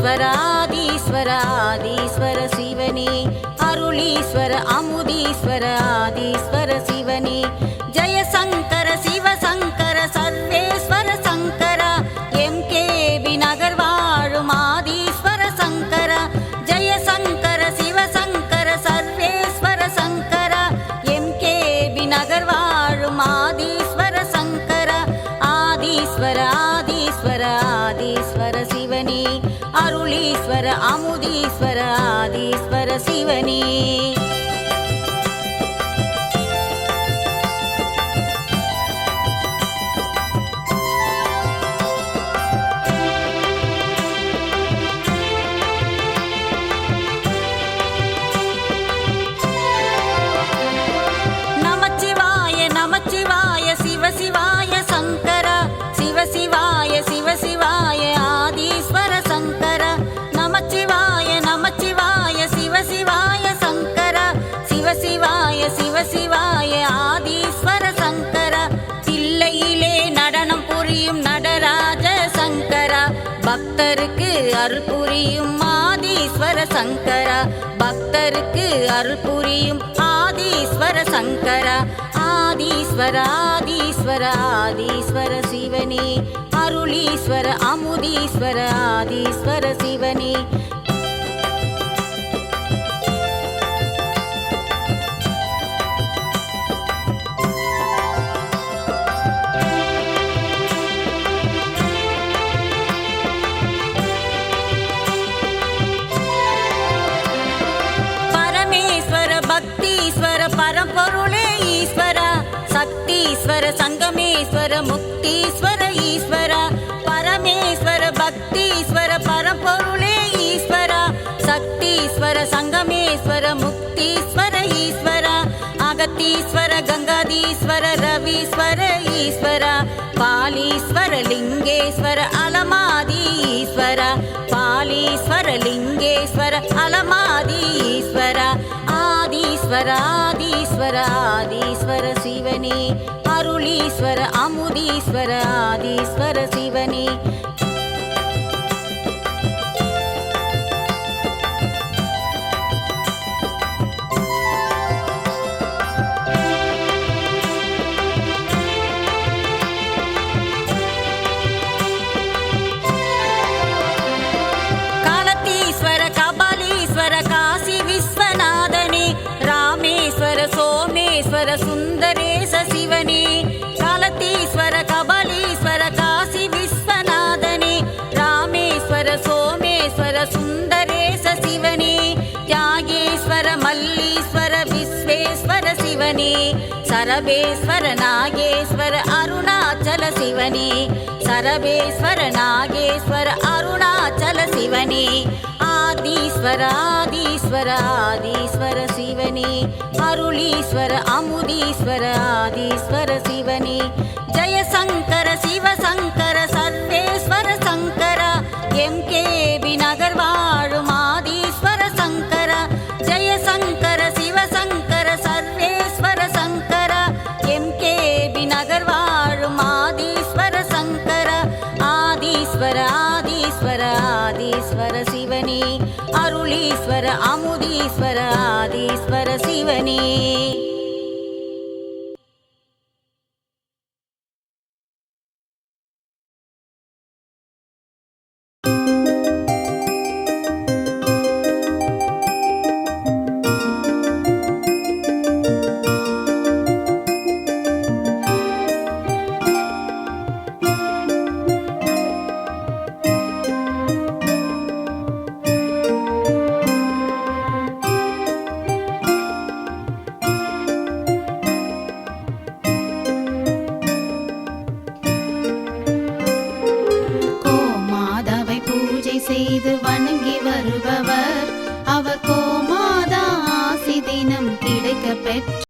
ஆதீஸ்வர ஆதீஸ்வர சிவனே அருளீஸ்வர அமுதீஸ்வர ஆதீஸ்வர சிவனே ஜெயசங்கர சிவசங்கர சர்வேஸ்வர சங்கரா எம்கேபி நகர் வாழும் ஆதீஸ்வர சங்கரா ஜெயசங்கர சிவசங்கர சர்வேஸ்வர சங்கரா எம்கேபி நகர் வாழும் ஆதீஸ்வர சங்கரா ஆதீஸ்வர ஆதீஸ்வர ஆதீஸ்வர சிவனே அருளீஸ்வர அமுதீஸ்வர ஆதீஸ்வர சிவனே நமச்சிவாய நமச்சிவாய சிவசிவாய சங்கரா சிவசிவாய சிவசிவாய ஆதீஸ்வர சங்கரா நமச்சிவாய நமச்சிவாய சிவசிவாய சங்கரா சிவசிவாய சிவசிவாய ஆதீஸ்வர சங்கரா தில்லையிலே நடனம் புரியும் நடராஜ சங்கரா பக்தருக்கு அருள் புரியும் ஆதீஸ்வர சங்கரா பக்தருக்கு அருள் புரியும் ஆதீஸ்வர சங்கரா ஆதீஸ்வர ஆதீஸ்வர ஆதீஸ்வர சிவனே அருளீஸ்வர அமுதீஸ்வர ஆதீஸ்வர சிவனே பரம்பொருளே ஈஸ்வரா சக்தீஸ்வர சங்கமேஸ்வர முக்தீஸ்வர ஈஸ்வரா பரமேஸ்வர பக்தீஸ்வர பரம்பொருளே ஈஸ்வரா சக்தீஸ்வர சங்கமேஸ்வர முக்தீஸ்வர ஈஸ்வரா அகத்தீஸ்வர கங்காதீஸ்வர ரவீஸ்வர ஈஸ்வரா பாலீஸ்வர லிங்கேஸ்வர அலமாதி ஈஸ்வரா பாலீஸ்வர லிங்கேஸ்வர அலமாதி ஈஸ்வரா ஆதீஸ்வர ஆதீஸ்வர ஆதீஸ்வர சிவனே அருளீஸ்வர அமுதீஸ்வர ஆதீஸ்வர சிவனே காலத்தீஸ்வர கபாலீஸ்வர காசி விஸ்வநாதனே ராமேஸ்வர சோமேஸ்வர சுந்தரேச சிவனே காலத்தீஸ்வர கபாலீஸ்வர காசி விஸ்வநாதனே ராமேஸ்வர சோமேஸ்வர சுந்தரேச சிவனே தியாகேஸ்வர மல்லீஸ்வர விஸ்வேஸ்வர சிவனே சரபேஸ்வர நாகேஸ்வர அருணாச்சல சிவனே சரபேஸ்வர நாகேஸ்வர அருணாச்சல சிவனே ஆதீஸ்வர ஆதீஸ்வர ஆதீஸ்வர சிவனே அருளீஸ்வர அமுதீஸ்வர ஆதீஸ்வர சிவனே ஜெயசங்கர சிவசங்கர சர்வேஸ்வர சங்கரா எம்கேபி நகர் வாழும் ஆதீஸ்வர சங்கரா ஜெயசங்கர சிவசங்கர சர்வேஸ்வர சங்கரா எம்கேபி நகர் வாழும் ஆதீஸ்வர சங்கரா ஆதீஸ்வர ஆதீஸ்வர ஆதீஸ்வர சிவனே அருளீஸ்வர அமுதீஸ்வர ஆதீஸ்வர சிவனே செய்து வணங்கி வருபவர் அவர் கோமாதா ஆசி தினம் கிடைக்க பெற்ற